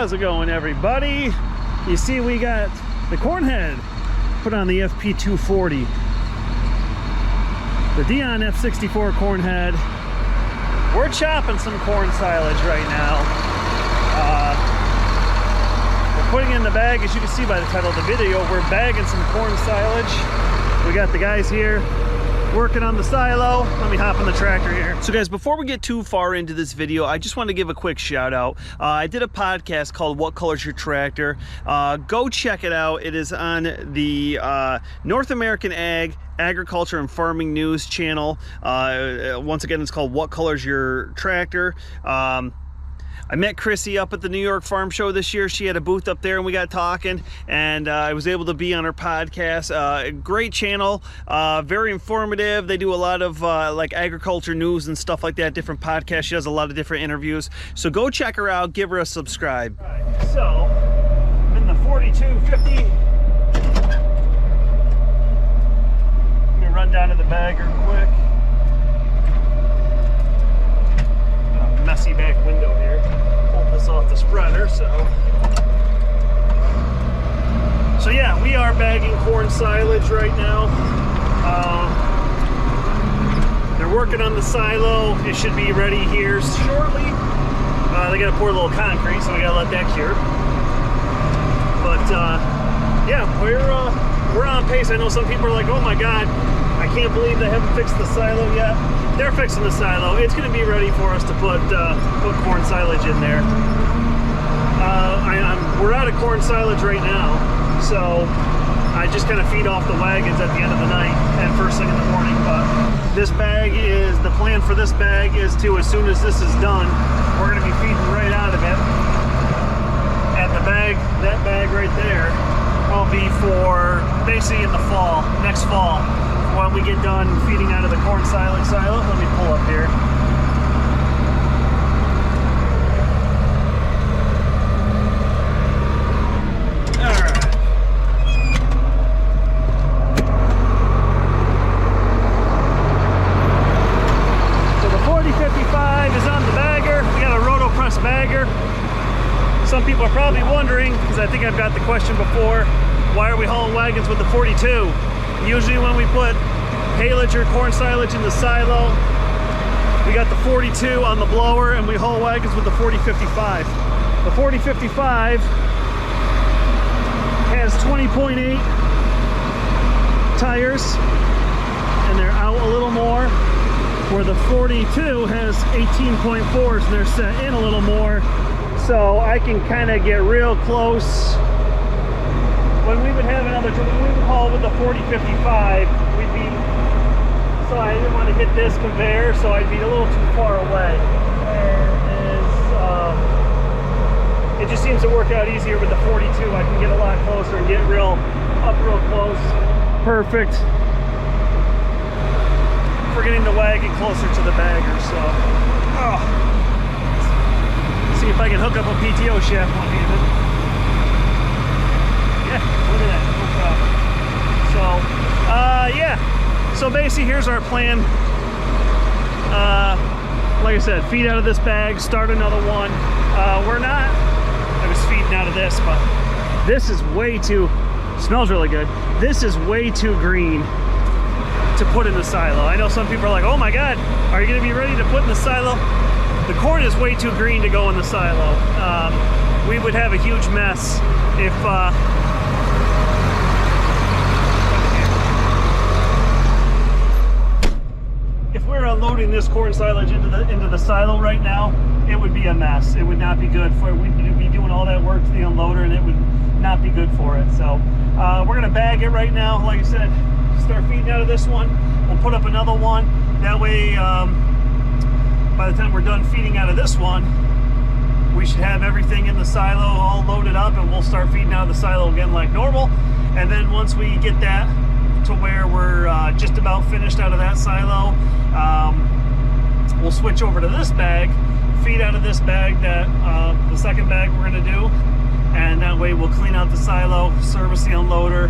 How's it going, everybody? You see, we got the corn head put on the FP240, the Dion F64 corn head. We're chopping some corn silage right now. We're putting it in the bag. As you can see by the title of the video, we're bagging some corn silage. We got the guys here working on the silo. Let me hop on the tractor here. So guys, before we get too far into this video, I just want to give a quick shout out. I did a podcast called What Color's Your Tractor? Go check it out. It is on the North American Agriculture and Farming News channel. Once again, it's called What Color's Your Tractor? I met Chrissy up at the New York Farm Show this year. She had a booth up there and we got talking, and I was able to be on her podcast. Great channel, very informative. They do a lot of like agriculture news and stuff like that, different podcasts. She does a lot of different interviews. So go check her out, give her a subscribe. Right, so I'm in the 4250. Let me run down to the bagger quick. Messy back window here. Pull this off the spreader, so yeah, we are bagging corn silage right now. They're working on the silo. It should be ready here shortly. They gotta pour a little concrete, so we gotta let that cure. But yeah, we're on pace. I know some people are like, oh my god, I can't believe they haven't fixed the silo yet. They're fixing the silo. It's going to be ready for us to put corn silage in there. We're out of corn silage right now, so I just kind of feed off the wagons at the end of the night and first thing in the morning. But this bag is, the plan for this bag is to, as soon as this is done, we're going to be feeding right out of it. And the bag, that bag right there, will be for basically in the fall, next fall. When we get done feeding out of the corn silage silo. Let me pull up here. Alright. So the 4055 is on the bagger. We got a roto-press bagger. Some people are probably wondering, because I think I've got the question before, why are we hauling wagons with the 42? Usually when we put haylage or corn silage in the silo, we got the 42 on the blower and we haul wagons with the 4055. The 4055 has 20.8 tires and they're out a little more, where the 42 has 18.4s and they're set in a little more. So I can kind of get real close. When we would have another, when we would haul with the 4055, we'd be, so I didn't want to hit this conveyor, so I'd be a little too far away. It just seems to work out easier with the 42. I can get a lot closer and get real close. Perfect. For getting the wagon closer to the bagger, so. See if I can hook up a PTO shaft one hand. Yeah, look at that, no problem. So, yeah. So basically, here's our plan. Like I said, feed out of this bag, start another one. I was feeding out of this, but this is way too, smells really good. This is way too green to put in the silo. I know some people are like, oh my God, are you gonna be ready to put in the silo? The corn is way too green to go in the silo. We would have a huge mess if, we're unloading this corn silage into the silo right now, it would be a mess. It would not be good for it. We'd be doing all that work to the unloader and it would not be good for it. So we're gonna bag it right now. Like I said, start feeding out of this one. We'll put up another one. That way, by the time we're done feeding out of this one, we should have everything in the silo all loaded up and we'll start feeding out of the silo again like normal. And then once we get that to where we're just about finished out of that silo, we'll switch over to this bag, feed out of this bag, that the second bag we're going to do, and that way we'll clean out the silo, service the unloader,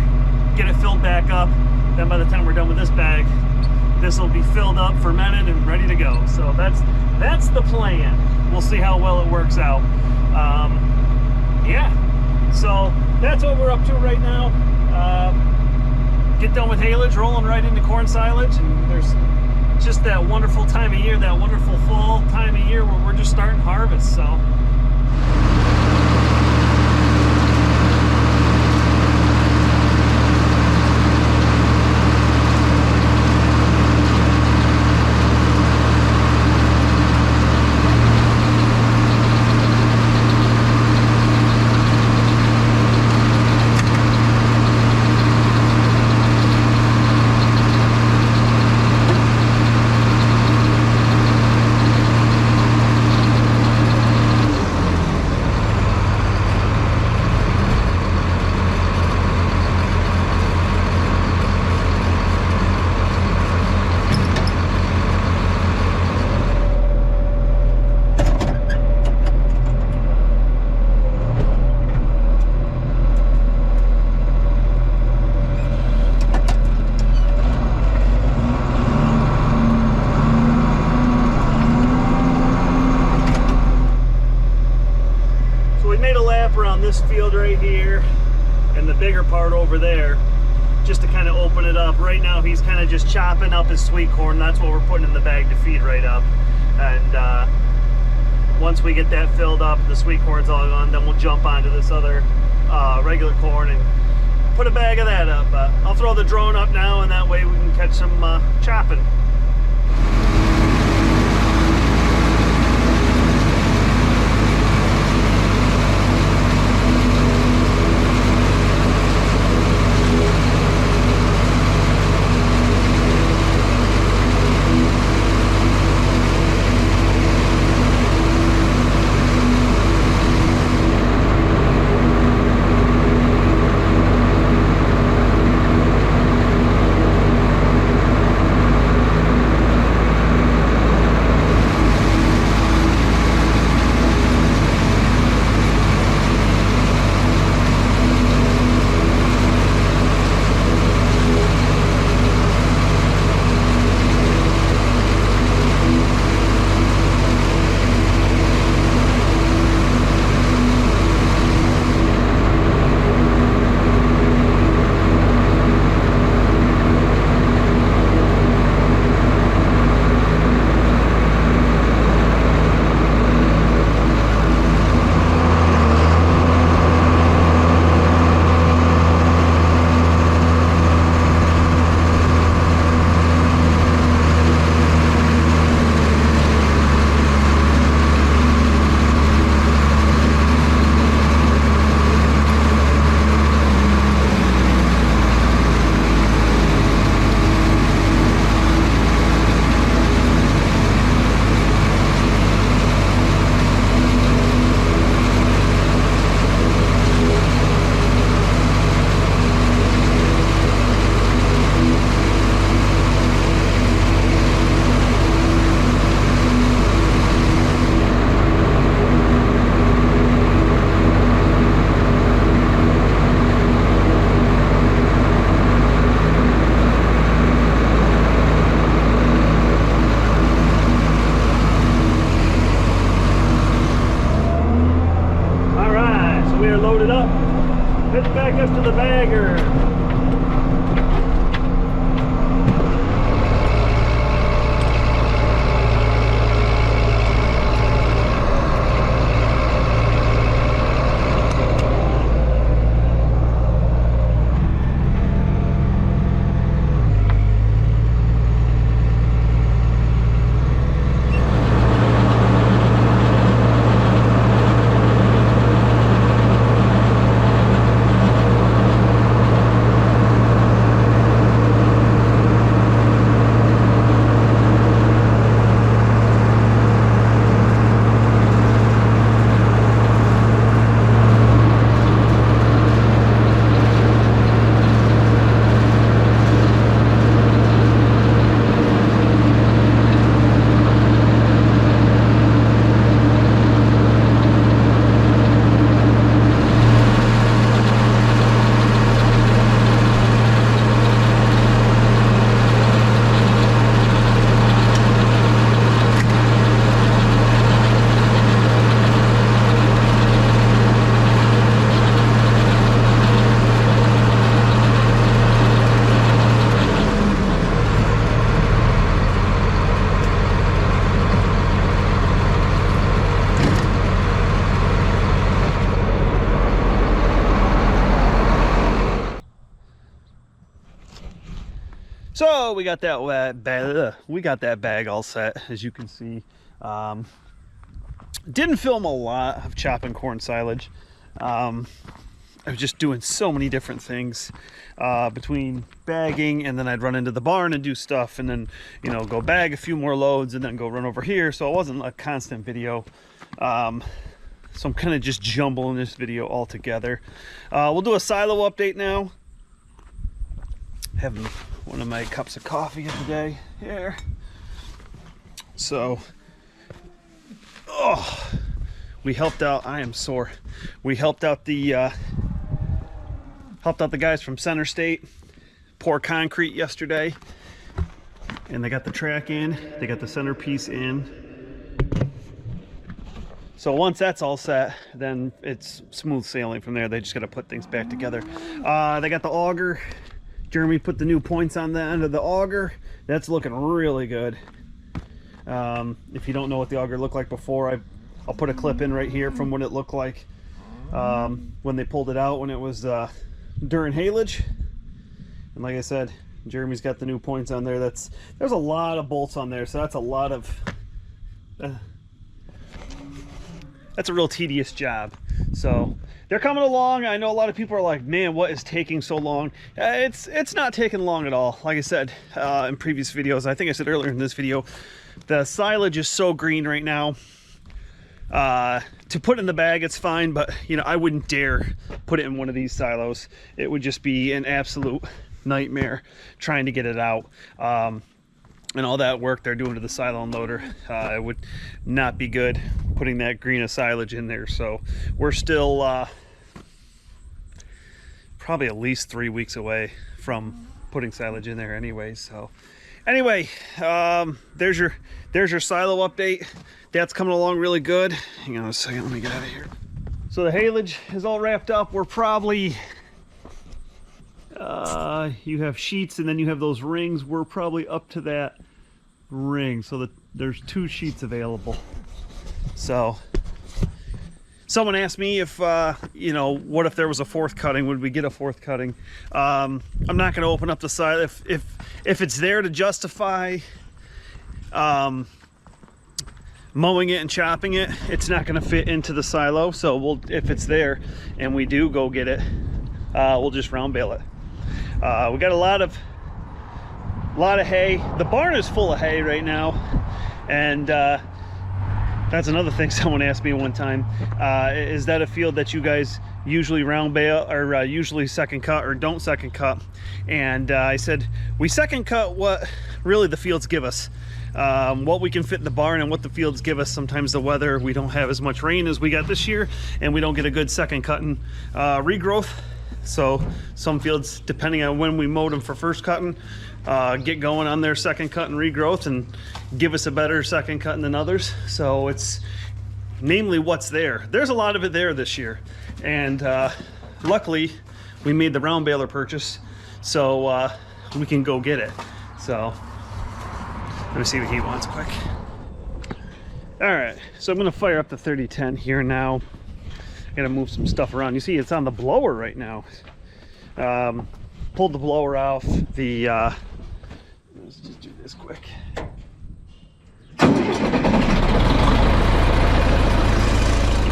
get it filled back up. Then by the time we're done with this bag, this will be filled up, fermented, and ready to go. So that's the plan. We'll see how well it works out. yeah, so that's what we're up to right now. Get done with haylage, rolling right into corn silage, and there's just that wonderful time of year, that wonderful fall time of year where we're just starting harvest. So this field right here and the bigger part over there, just to kind of open it up. Right now he's kind of just chopping up his sweet corn. That's what we're putting in the bag to feed right up. And once we get that filled up, the sweet corn's all gone, then we'll jump onto this other regular corn and put a bag of that up. I'll throw the drone up now, and that way we can catch some chopping. Loaded up, heading back up to the bagger. So we got that bag all set, as you can see. Didn't film a lot of chopping corn silage. I was just doing so many different things between bagging, and then I'd run into the barn and do stuff, and then, you know, go bag a few more loads and then go run over here. So it wasn't a constant video. So I'm kind of just jumbling this video all together. We'll do a silo update now. Having one of my cups of coffee of the day here. So, we helped out. I am sore. We helped out the guys from Center State pour concrete yesterday, and they got the track in. They got the centerpiece in. So once that's all set, then it's smooth sailing from there. They just got to put things back together. They got the auger. Jeremy put the new points on the end of the auger. That's looking really good. If you don't know what the auger looked like before, I'll put a clip in right here from what it looked like when they pulled it out, when it was during haylage. And like I said, Jeremy's got the new points on there. There's a lot of bolts on there, so that's a lot of that's a real tedious job. So they're coming along. I know a lot of people are like, man, what is taking so long? It's not taking long at all. Like I said in previous videos, I think I said earlier in this video, the silage is so green right now. To put in the bag, it's fine, but you know, I wouldn't dare put it in one of these silos. It would just be an absolute nightmare trying to get it out. And all that work they're doing to the silo unloader, it would not be good putting that green of silage in there. So we're still probably at least 3 weeks away from putting silage in there anyway. So anyway, there's your silo update. That's coming along really good. Hang on a second, let me get out of here. So the haylage is all wrapped up. We're probably you have sheets and then you have those rings. We're probably up to that ring, so that there's 2 sheets available. So someone asked me if you know, what if there was a 4th cutting? Would we get a 4th cutting? I'm not going to open up the silo if it's there to justify mowing it and chopping it. It's not going to fit into the silo, so if it's there and we do go get it, we'll just round bale it. We got a lot of hay. The barn is full of hay right now, and that's another thing someone asked me one time. Is that a field that you guys usually round bale, or usually second cut, or don't second cut? And I said, we second cut what really the fields give us. What we can fit in the barn and what the fields give us. Sometimes the weather, we don't have as much rain as we got this year, and we don't get a good second cutting regrowth. So some fields, depending on when we mowed them for first cutting, get going on their second cut and regrowth and give us a better second cutting than others. So it's namely what's there. There's a lot of it there this year, and luckily we made the round baler purchase, so we can go get it. So let me see what he wants quick. All right, so I'm gonna fire up the 3010 here now. I gotta move some stuff around. You see it's on the blower right now. Pulled the blower off the let's just do this quick.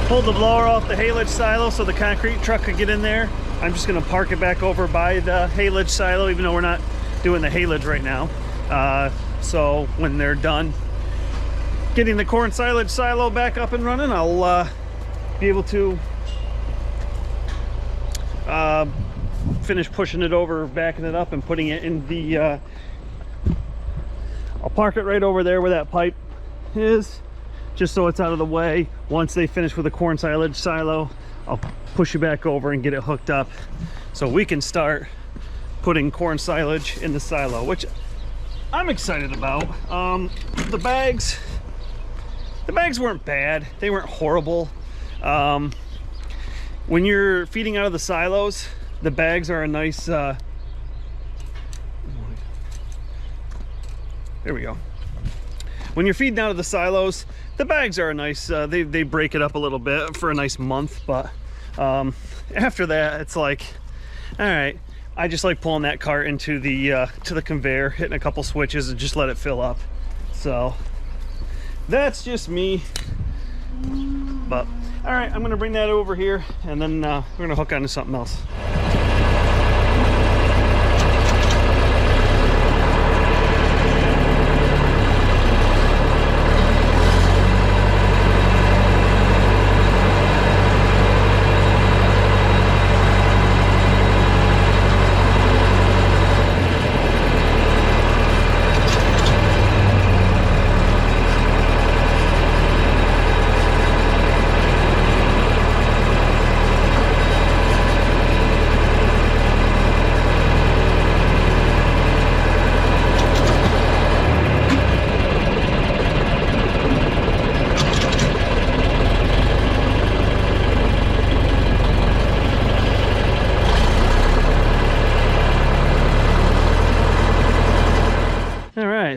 Pulled the blower off the haylage silo so the concrete truck could get in there. I'm just gonna park it back over by the haylage silo, even though we're not doing the haylage right now. So when they're done getting the corn silage silo back up and running, I'll be able to finish pushing it over, backing it up, and putting it in the I'll park it right over there where that pipe is, just so it's out of the way. Once they finish with the corn silage silo, I'll push it back over and get it hooked up so we can start putting corn silage in the silo, which I'm excited about. The bags weren't bad. They weren't horrible. When you're feeding out of the silos, the bags are a nice there we go. When you're feeding out of the silos, the bags are a nice they break it up a little bit for a nice month, but after that it's like, all right, I just like pulling that cart into the to the conveyor, hitting a couple switches, and just let it fill up. So that's just me. But all right, I'm gonna bring that over here, and then we're gonna hook onto something else.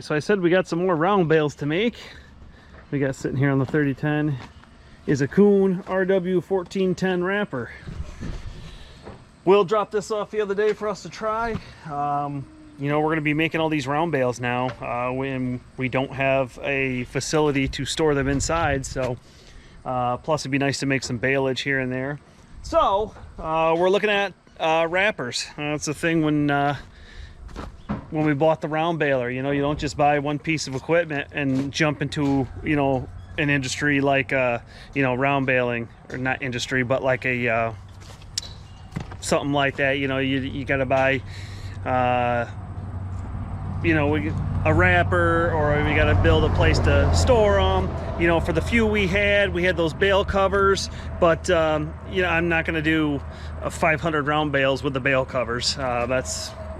So I said we got some more round bales to make. We got sitting here on the 3010 is a Kuhn RW 1410 wrapper. Will dropped this off the other day for us to try. You know, we're going to be making all these round bales now when we don't have a facility to store them inside. So plus it'd be nice to make some baleage here and there. So we're looking at wrappers. That's the thing when we bought the round baler. You know, you don't just buy one piece of equipment and jump into, you know, an industry like you know, round baling, or not industry, but like a something like that. You know, you got to buy you know, a wrapper, or we got to build a place to store them. You know, for the few we had those bale covers, but you know, I'm not going to do 500 round bales with the bale covers.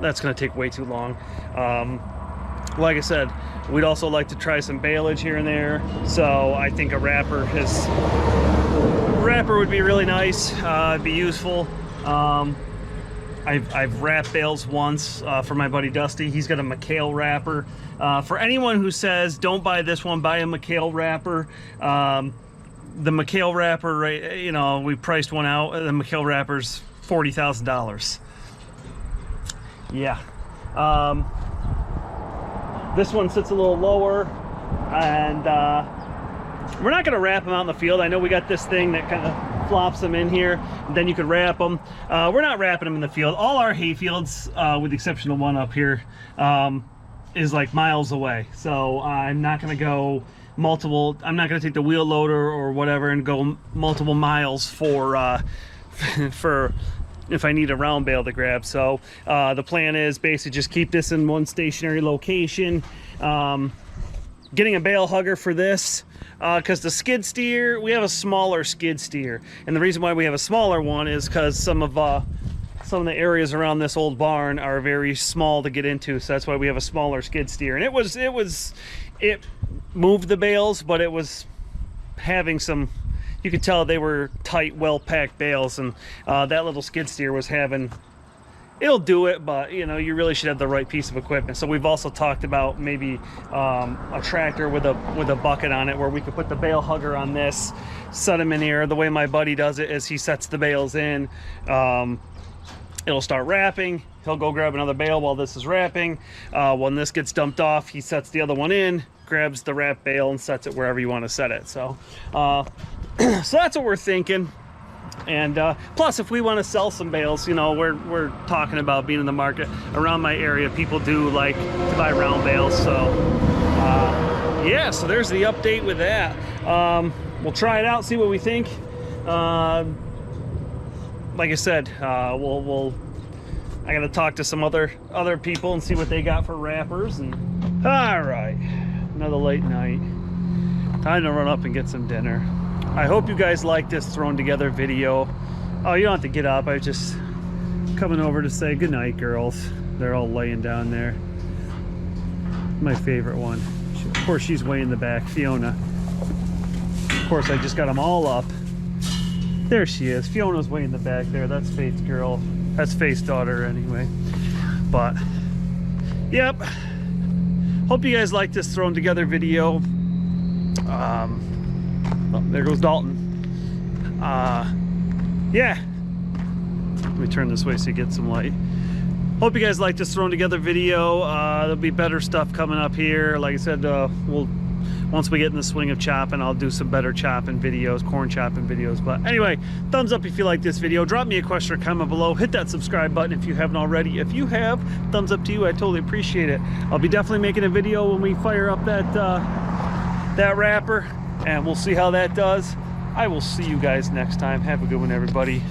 That's going to take way too long. Like I said, we'd also like to try some baleage here and there, so I think a wrapper would be really nice. It'd be useful. I've wrapped bales once for my buddy Dusty. He's got a McHale wrapper. For anyone who says don't buy this one, buy a McHale wrapper. The McHale wrapper, right? You know, we priced one out. The McHale wrapper's $40,000. Yeah. This one sits a little lower, and we're not going to wrap them out in the field. I know we got this thing that kind of flops them in here, and then you could wrap them. We're not wrapping them in the field. All our hay fields, with the exception of one up here, is like miles away. So I'm not going to go multiple, I'm not going to take the wheel loader or whatever and go multiple miles for if I need a round bale to grab. So the plan is basically just keep this in one stationary location. Getting a bale hugger for this, because the skid steer, we have a smaller skid steer, and the reason why we have a smaller one is because some of the areas around this old barn are very small to get into, so that's why we have a smaller skid steer. And it moved the bales, but it was having some, you could tell they were tight, well-packed bales, and that little skid steer was having, it'll do it, but you know, you really should have the right piece of equipment. So we've also talked about maybe a tractor with a bucket on it, where we could put the bale hugger on this, set them in here. The way my buddy does it is he sets the bales in, it'll start wrapping, he'll go grab another bale while this is wrapping. When this gets dumped off, he sets the other one in, grabs the wrap bale and sets it wherever you want to set it. So so that's what we're thinking. And plus, if we want to sell some bales, you know, we're talking about being in the market around my area. People do like to buy round bales. So yeah, so there's the update with that. We'll try it out, see what we think. Like I said, I gotta talk to some other people and see what they got for wrappers. And all right, another late night, time to run up and get some dinner. I hope you guys like this thrown together video. Oh, you don't have to get up. I was just coming over to say good night, girls. They're all laying down there. My favorite one. Of course, she's way in the back, Fiona. Of course, I just got them all up. There she is. Fiona's way in the back there. That's Faith's girl. That's Faith's daughter anyway. But, yep. Hope you guys like this thrown together video. Oh, there goes Dalton. Yeah. Let me turn this way so you get some light. Hope you guys like this thrown together video. There'll be better stuff coming up here. Like I said, once we get in the swing of chopping, I'll do some better chopping videos, corn chopping videos. But anyway, thumbs up if you like this video. Drop me a question or comment below. Hit that subscribe button if you haven't already. If you have, thumbs up to you. I totally appreciate it. I'll be definitely making a video when we fire up that wrapper, and we'll see how that does. I will see you guys next time. Have a good one, everybody.